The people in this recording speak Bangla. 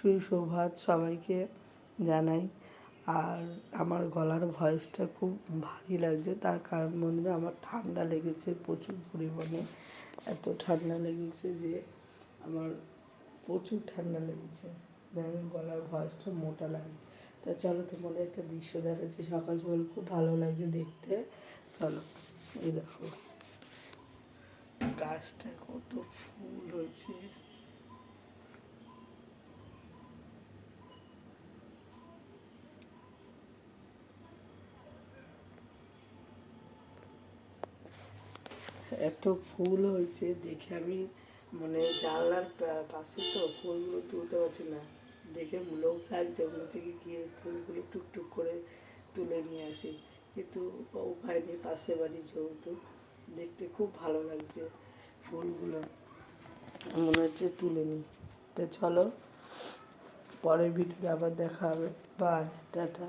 সুপ্রভাত সবাইকে জানাই। আর আমার গলার ভয়েসটা খুব ভারী লাগছে, তার কারণ বন্ধুরা আমার ঠান্ডা লেগেছে প্রচুর পরিমাণে। এত ঠান্ডা লেগেছে যে আমার প্রচুর ঠান্ডা লেগেছে, আমার গলার ভয়েসটা মোটা লাগে। তা চলো তোমাদের একটা দৃশ্য দেখাচ্ছি, সকাল সকাল খুব ভালো লাগছে দেখতে। চলো, এই দেখো গাছটায় কত ফুল হয়েছে। এত ফুল হয়েছে দেখে আমি মানে জানলার পাশে তো ফুলগুলো তুলতে পারছি না, দেখে লোভ লাগছে, মনে হচ্ছে কি গিয়ে ফুলগুলো টুকটুক করে তুলে নিয়ে আসি, কিন্তু উপায় নেই, পাশে বাড়ি যেহেতু দেখতে খুব ভালো লাগছে ফুলগুলো, মনে হচ্ছে তুলে নিই। তো চলো, পরের ভিডিওতে আবার দেখা হবে। Bye, tata.